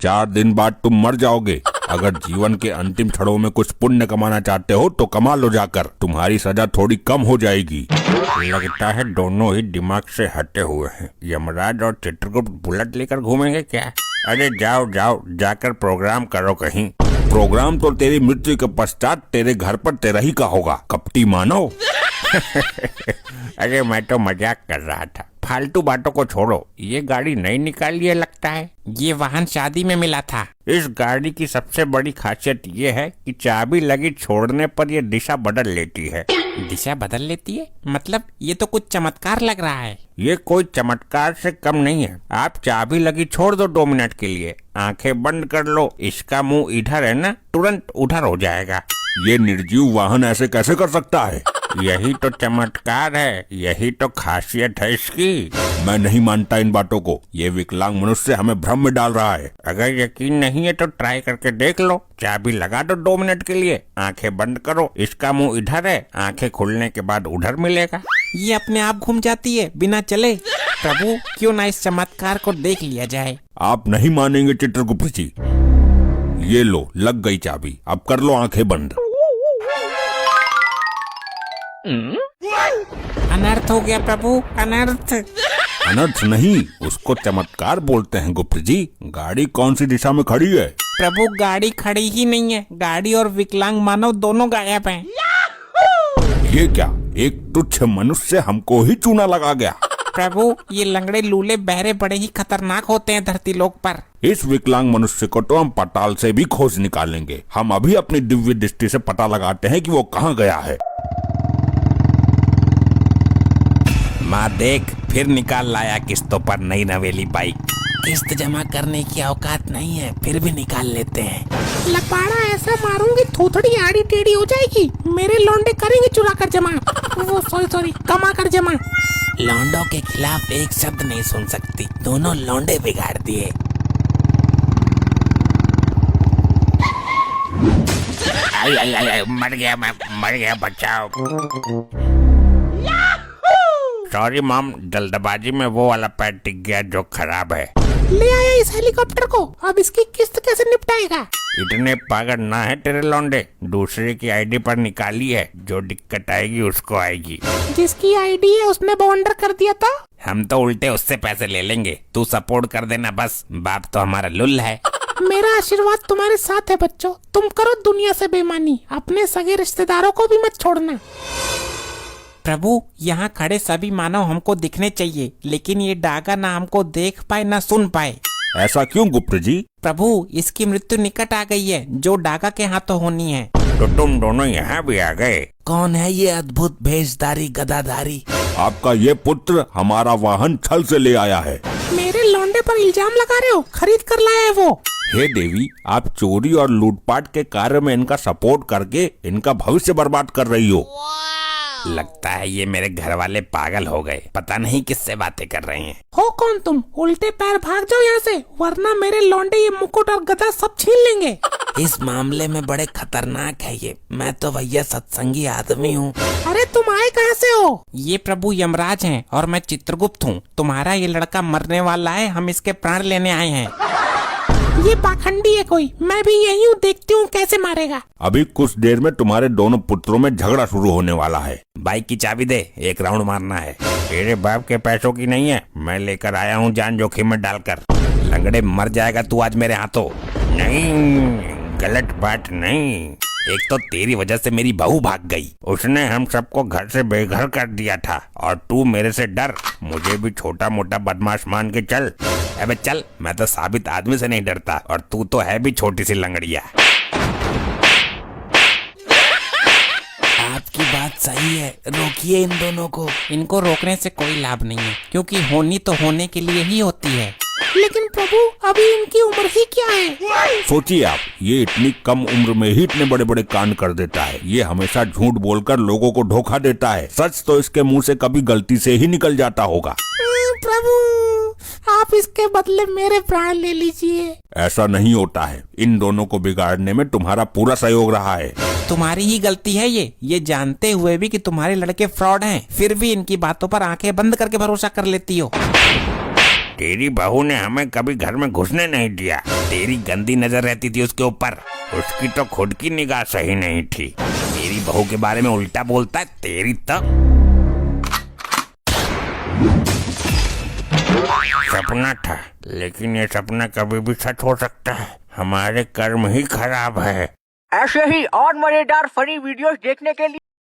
4 दिन बाद तुम मर जाओगे। अगर जीवन के अंतिम क्षणों में कुछ पुण्य कमाना चाहते हो तो कमा लो जाकर, तुम्हारी सजा थोड़ी कम हो जाएगी। लगता है दोनों ही दिमाग से हटे हुए हैं। यमराज और चित्रगुप्त बुलेट लेकर घूमेंगे क्या? अरे जाओ जाओ, जाकर प्रोग्राम करो कहीं। प्रोग्राम तो तेरी मृत्यु के पश्चात तेरे घर पर तेरा ही का होगा, कपटी मानव। अरे मैं तो मजाक कर रहा था, फालतू बातों को छोड़ो। ये गाड़ी नई निकाली है लगता है। ये वाहन शादी में मिला था। इस गाड़ी की सबसे बड़ी खासियत ये है कि चाबी लगी छोड़ने पर ये दिशा बदल लेती है। दिशा बदल लेती है? मतलब ये तो कुछ चमत्कार लग रहा है। ये कोई चमत्कार से कम नहीं है। आप चाबी लगी छोड़ दो 2 मिनट के लिए, आंखें बंद कर लो, इसका मुंह इधर है ना, तुरंत उधर हो जाएगा। ये निर्जीव वाहन ऐसे कैसे कर सकता है? यही तो चमत्कार है, यही तो खासियत है इसकी। मैं नहीं मानता इन बातों को। ये विकलांग मनुष्य हमें भ्रम में डाल रहा है। अगर यकीन नहीं है तो ट्राई करके देख लो। चाबी लगा दो 2 मिनट के लिए, आंखें बंद करो, इसका मुंह इधर है, आंखें खुलने के बाद उधर मिलेगा। ये अपने आप घूम जाती है बिना चले। प्रभु क्यों ना इस चमत्कार को देख लिया जाए। आप नहीं मानेंगे चित्रगुप्त जी। ये लो, लग गई चाबी, अब कर लो आंखें बंद। अनर्थ हो गया प्रभु, अनर्थ। अनर्थ नहीं, उसको चमत्कार बोलते हैं गुप्त जी। गाड़ी कौन सी दिशा में खड़ी है? प्रभु गाड़ी खड़ी ही नहीं है, गाड़ी और विकलांग मानव दोनों गायब हैं। ये क्या, एक तुच्छ मनुष्य हमको ही चूना लगा गया। प्रभु ये लंगड़े लूले बहरे बड़े ही खतरनाक होते हैं धरती लोक पर। इस विकलांग मनुष्य को तो हम पताल से भी खोज निकालेंगे। हम अभी अपनी दिव्य दृष्टि से पता लगाते हैं कि वो कहाँ गया है। माँ देख, फिर निकाल लाया किस्तों पर नई नवेली बाइक। किस्त जमा करने की औकात नहीं है, फिर भी निकाल लेते हैं। लपाड़ा ऐसा मारूंगी थोथड़ी आड़ी टेढ़ी हो जाएगी। मेरे लौंडे करेंगे चुरा कर जमा, वो सॉरी कमा कर जमा। लौंडों के खिलाफ एक शब्द नहीं सुन सकती, दोनों लौंडे बिगाड़ दिए। आई, मर गया, बचाओ। सॉरी मॉम, जल्दबाजी में वो वाला पैर टिक गया जो खराब है। ले आया इस हेलीकॉप्टर को, अब इसकी किस्त कैसे निपटाएगा? इतने पागल ना है तेरे लौंडे, दूसरे की आईडी पर निकाली है, जो दिक्कत आएगी उसको आएगी। जिसकी आईडी है उसने बवंडर कर दिया था। हम तो उल्टे उससे पैसे ले लेंगे, तू सपोर्ट कर देना बस। बाप तो हमारा लुल है। मेरा आशीर्वाद तुम्हारे साथ है बच्चों। तुम करो दुनिया से बेईमानी, अपने सगे रिश्तेदारों को भी मत छोड़ना। प्रभु यहाँ खड़े सभी मानव हमको दिखने चाहिए, लेकिन ये डागा ना हमको देख पाए ना सुन पाए। ऐसा क्यों गुप्त जी? प्रभु इसकी मृत्यु निकट आ गई है, जो डागा के हाथों होनी है। तो तुम दोनों यहाँ भी आ गए। कौन है ये अद्भुत भेषधारी गदाधारी? आपका ये पुत्र हमारा वाहन छल से ले आया है। मेरे लौंडे पर इल्जाम लगा रहे हो? खरीद कर लाया है वो। हे देवी, आप चोरी और लूटपाट के कार्य में इनका सपोर्ट करके इनका भविष्य बर्बाद कर रही हो। लगता है ये मेरे घर वाले पागल हो गए, पता नहीं किससे बातें कर रहे हैं। हो कौन तुम? उल्टे पैर भाग जाओ यहाँ से, वरना मेरे लौंडे ये मुकुट और गदा सब छीन लेंगे। इस मामले में बड़े खतरनाक है ये। मैं तो भैया सत्संगी आदमी हूँ। अरे तुम आए कहाँ से हो? ये प्रभु यमराज हैं और मैं चित्रगुप्त हूँ। तुम्हारा ये लड़का मरने वाला है, हम इसके प्राण लेने आए हैं। ये पाखंडी है कोई, मैं भी यही हूँ, देखती हूँ कैसे मारेगा। अभी कुछ देर में तुम्हारे दोनों पुत्रों में झगड़ा शुरू होने वाला है। बाइक की चाबी दे, एक राउंड मारना है। तेरे बाप के पैसों की नहीं है, मैं लेकर आया हूँ जान जोखिम में डालकर। लंगड़े मर जाएगा तू आज मेरे हाथों। नहीं, गलत बात नहीं। एक तो तेरी वजह से मेरी बहू भाग गई, उसने हम सबको घर से बेघर कर दिया था, और तू मेरे से डर। मुझे भी छोटा मोटा बदमाश मान के चल। अबे चल, मैं तो साबित आदमी से नहीं डरता, और तू तो है भी छोटी सी लंगड़िया। आपकी बात सही है, रोकिए इन दोनों को। इनको रोकने से कोई लाभ नहीं है, क्योंकि होनी तो होने के लिए ही होती है। लेकिन प्रभु अभी इनकी उम्र ही क्या है? सोचिए आप, ये इतनी कम उम्र में ही इतने बड़े बड़े कांड कर देता है। ये हमेशा झूठ बोलकर लोगों को धोखा देता है। सच तो इसके मुंह से कभी गलती से ही निकल जाता होगा। प्रभु आप इसके बदले मेरे प्राण ले लीजिए। ऐसा नहीं होता है, इन दोनों को बिगाड़ने में तुम्हारा पूरा सहयोग रहा है। तुम्हारी ही गलती है ये जानते हुए भी कि तुम्हारे लड़के फ्रॉड हैं, फिर भी इनकी बातों पर आंखें बंद करके भरोसा कर लेती हो। तेरी बहू ने हमें कभी घर में घुसने नहीं दिया। तेरी गंदी नजर रहती थी उसके ऊपर। उसकी तो खुद की निगाह सही नहीं थी। मेरी बहू के बारे में उल्टा बोलता है, तेरी तो। सपना था, लेकिन ये सपना कभी भी सच हो सकता है। हमारे कर्म ही खराब है। ऐसे ही और मजेदार फनी वीडियोस देखने के लिए